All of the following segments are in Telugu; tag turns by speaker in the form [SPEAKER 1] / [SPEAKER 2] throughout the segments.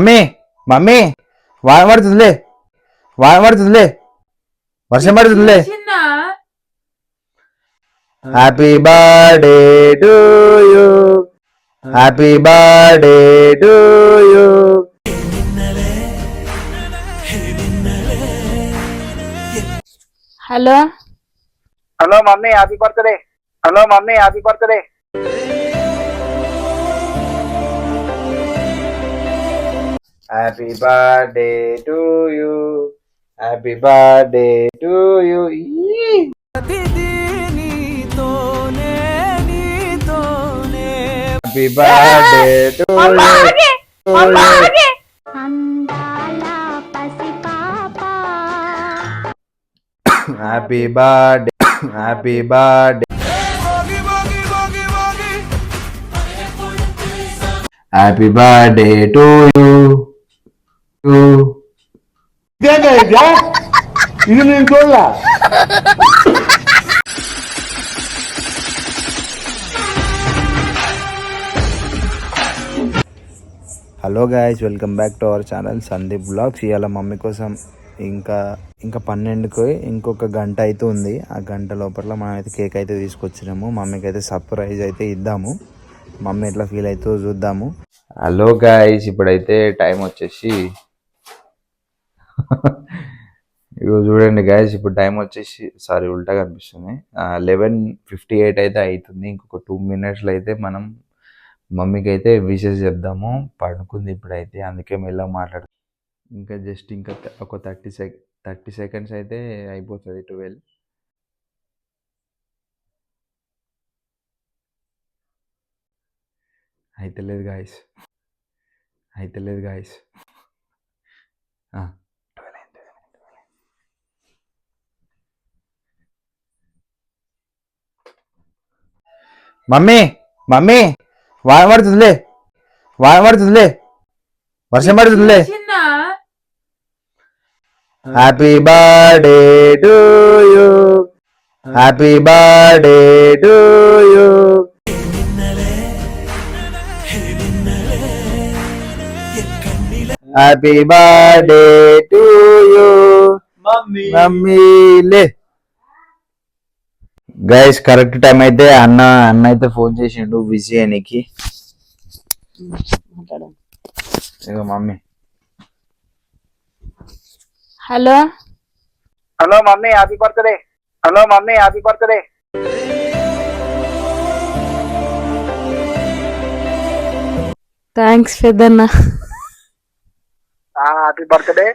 [SPEAKER 1] మమ్మీ మమ్మీ వాన పడుతుందిలే పడుతుందిలే వర్షం పడుతుందిలే. Happy birthday to you happy birthday to you.
[SPEAKER 2] Hello
[SPEAKER 3] hello mummy happy birthday. Hello mummy happy birthday.
[SPEAKER 1] Happy birthday to you happy birthday to you. Happy birthday to happy birthday happy birthday happy birthday to you.
[SPEAKER 3] ఇది నేను చూడలా.
[SPEAKER 1] Hello guys, welcome back to our channel Sandeep vlogs. ఇవాళ మమ్మీ కోసం ఇంకా 12కి ఇంకొక గంట అయితే ఉంది. ఆ గంట లోపల మనం అయితే కేక్ అయితే తీసుకొచ్చినాము. మమ్మీకి అయితే సర్ప్రైజ్ అయితే ఇద్దాము. మమ్మీ ఎట్లా ఫీల్ అవుతుందో చూద్దాము. హలో గాయ్స్, ఇప్పుడైతే టైం వచ్చేసి ఇగో చూడండి గాయ్స్, ఇప్పుడు టైం వచ్చేసి ఉల్టా కనిపిస్తుంది. 11:58 అయితే అవుతుంది. ఇంకొక 2 minutesలో అయితే మనం మమ్మీకి అయితే విషెస్ చెప్దాము. పడుకుంది ఇప్పుడైతే, అందుకే మెల్లగా మాట్లాడుతుంది. ఇంకా జస్ట్ ఇంకా ఒక 30 seconds అయితే అయిపోతుంది 12. అయితే లేదు గాయస్. మమ్మీ మమ్మీ వాన పడుతుందిలే వర్షం పడుతుందిలే. Happy birthday to you happy birthday to you. Happy birthday to you మమ్మీలే. గైస్, కరెక్ట్ టైం అయితే అన్న అయితే ఫోన్ చేసిండు బిజీ అనికి. ఇగో mummy.
[SPEAKER 2] Hello
[SPEAKER 3] hello mummy happy birthday. Hello mummy happy birthday.
[SPEAKER 2] Thanks పెద్దన్న.
[SPEAKER 3] Happy birthday.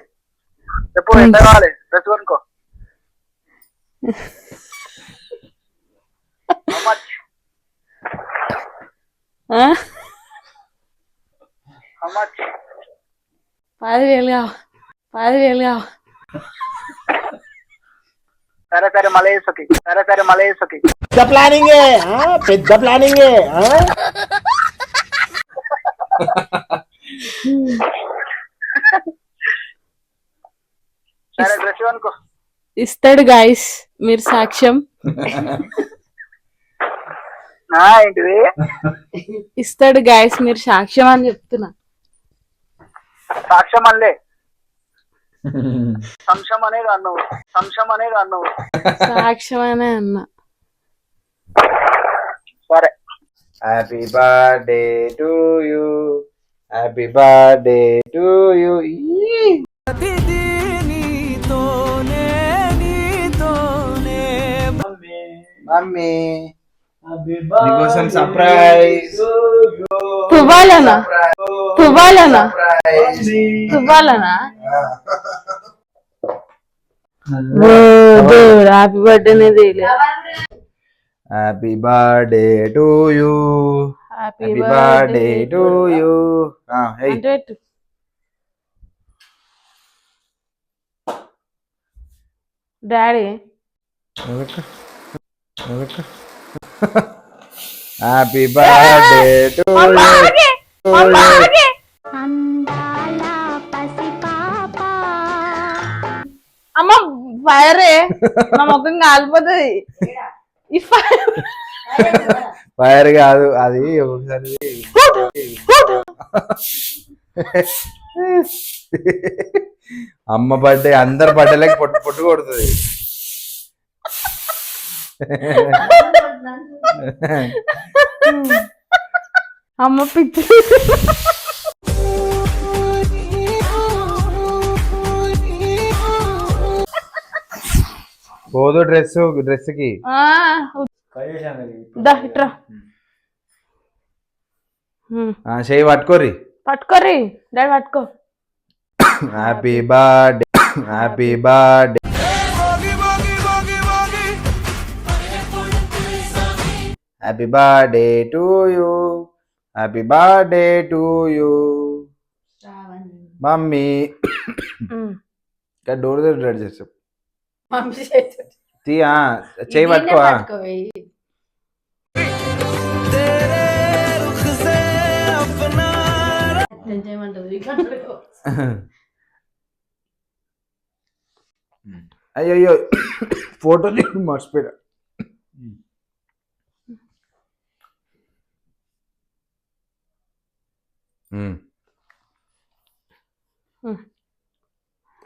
[SPEAKER 3] చెప్పు ఎంత కావాలి? డ్రెస్ కొనుక్కో. How much? How much?
[SPEAKER 2] 10,000
[SPEAKER 3] సరే మళ్ళీ వేసతి.
[SPEAKER 4] పెద్ద ప్లానింగ్.
[SPEAKER 3] సరే డ్రెస్ కొనుక్కో.
[SPEAKER 2] ఇస్తాడు గాయస్, మీరు సాక్ష్యం.
[SPEAKER 3] ఏంటిది?
[SPEAKER 2] ఇస్తాడు గాయస్, మీరు సాక్ష్యం అని చెప్తున్నా.
[SPEAKER 3] సాక్ష్యం అల్లే సంశం అనేది అన్నావు.
[SPEAKER 2] సాక్ష్యం అనే అన్నా.
[SPEAKER 3] సరే.
[SPEAKER 1] Happy birthday to you happy birthday to you. Mummy నీకోసం సర్ప్రైజ్.
[SPEAKER 2] తువ్వాలనా హ్యాపీ బర్త్డే అనేది.
[SPEAKER 1] Happy birthday to you happy birthday to you.
[SPEAKER 2] Daddy
[SPEAKER 1] happy birthday to you.
[SPEAKER 2] అమ్మ ఫైరే నా ముఖం కాలిపోతుంది. ఈ
[SPEAKER 1] ఫైర్ కాదు అది, ఒకసారి అమ్మ బర్త్డే అందరు బర్త్డేలకి పొట్టు పొట్టు కొడుతుంది.
[SPEAKER 2] అమ్మ పిచ్చి.
[SPEAKER 1] పోదు డ్రెస్ కి.
[SPEAKER 2] ఇట్రా
[SPEAKER 1] చేయి పట్టుకోరి.
[SPEAKER 2] పట్టుకోరి డాడీ పట్టుకో.
[SPEAKER 1] Happy birthday happy birthday happy birthday to you happy birthday to you mummy. Door దగ్గర రెడీ చేస్తాం. తీయా చేయి పట్టుకో. అయ్యో ఫోటో మర్చిపోయా.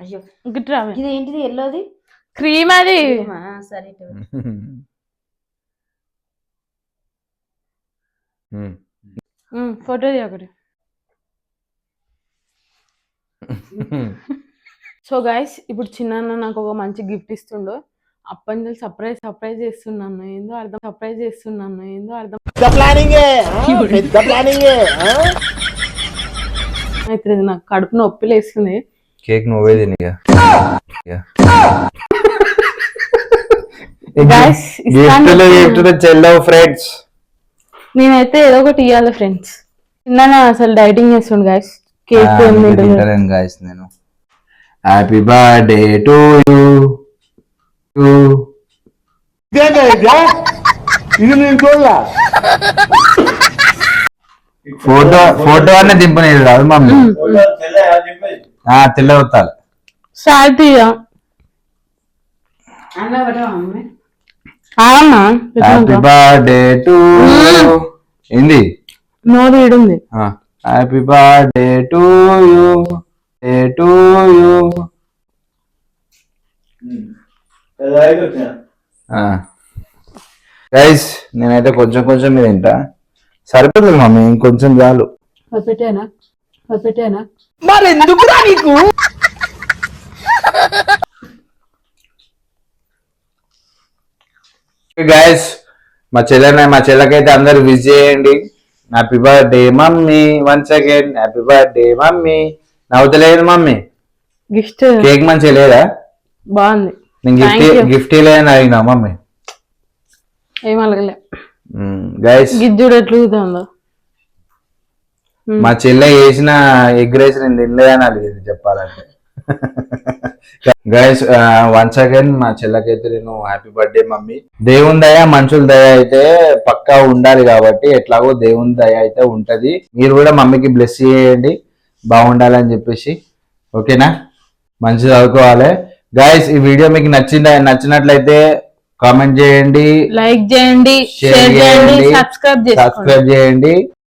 [SPEAKER 5] అయ్యో
[SPEAKER 2] గిట్రా
[SPEAKER 5] ఇది ఏంటిది ఎల్లోది
[SPEAKER 2] క్రీమ్ అది.
[SPEAKER 5] సరే
[SPEAKER 2] ఫోటో ఒకటి. సో గైస్ ఇప్పుడు చిన్న నాకు ఒక మంచి గిఫ్ట్ ఇస్తుండు. అప్పటి నుంచి సర్ప్రైజ్ చేస్తున్నాను. ఏందో అర్థం అయితే నాకు కడుపు నొప్పి లేస్తుంది.
[SPEAKER 1] కేక్ నువ్వే తిని చెల్లవు ఫ్రెండ్స్.
[SPEAKER 2] నేనైతే ఏదో ఒకటి ఇవ్వాలి ఫ్రెండ్స్. చిన్న అసలు డైటింగ్ చేస్తుండు గైస్. కేక్
[SPEAKER 1] గాయస్ నేను హ్యాపీ బర్త్డే టు యూ.
[SPEAKER 4] ఇది నేను చూడలా.
[SPEAKER 1] ఫోటో అనే దింపనేది రాదు మమ్మీ. తెల్ల అవుతారు. హ్యాపీ బర్త్డే టు ఏంది
[SPEAKER 2] నోరు ఇడుంది.
[SPEAKER 1] Happy birthday to you to you. Guys నేనైతే కొంచెం మీద తింటా. సరిపోతుంది మమ్మీ ఇంకొంచెం చాలు.
[SPEAKER 2] పెట్టానా
[SPEAKER 4] మరి ఎందుకురా నీకు?
[SPEAKER 1] గైస్ మా చెల్లకైతే అందరు విష్ చేయండి. Happy birthday mummy once again. Happy birthday mummy. నవ్వుతలేదు మమ్మీ.
[SPEAKER 2] గిఫ్ట్
[SPEAKER 1] కేక్ మంచిగా లేదా?
[SPEAKER 2] బాగుంది.
[SPEAKER 1] నేను గిఫ్ట్ లేదని అడిగినా మమ్మీ.
[SPEAKER 2] ఏం అలగలే
[SPEAKER 1] గైస్.
[SPEAKER 2] గిజ్జుడు ఎట్లుగుతుందో.
[SPEAKER 1] మా చెల్లె వేసిన ఎగ్ రైస్ నేను తినలేదని అడిగింది చెప్పాలంటే. గైస్ వన్స్ అగైన్ మా చెల్లకైతే నేను హ్యాపీ బర్త్డే మమ్మీ. దేవుని దయ మనుషుల దయ అయితే పక్కా ఉండాలి కాబట్టి ఎట్లాగో దేవుని దయ అయితే ఉంటది. మీరు కూడా మమ్మీకి బ్లెస్ చేయండి బాగుండాలని చెప్పేసి. ఓకేనా? మంచి చదువుకోవాలి. గైస్ ఈ వీడియో మీకు నచ్చినట్లయితే కామెంట్ చేయండి,
[SPEAKER 2] లైక్ చేయండి, షేర్ చేయండి, సబ్స్క్రైబ్
[SPEAKER 1] చేయండి.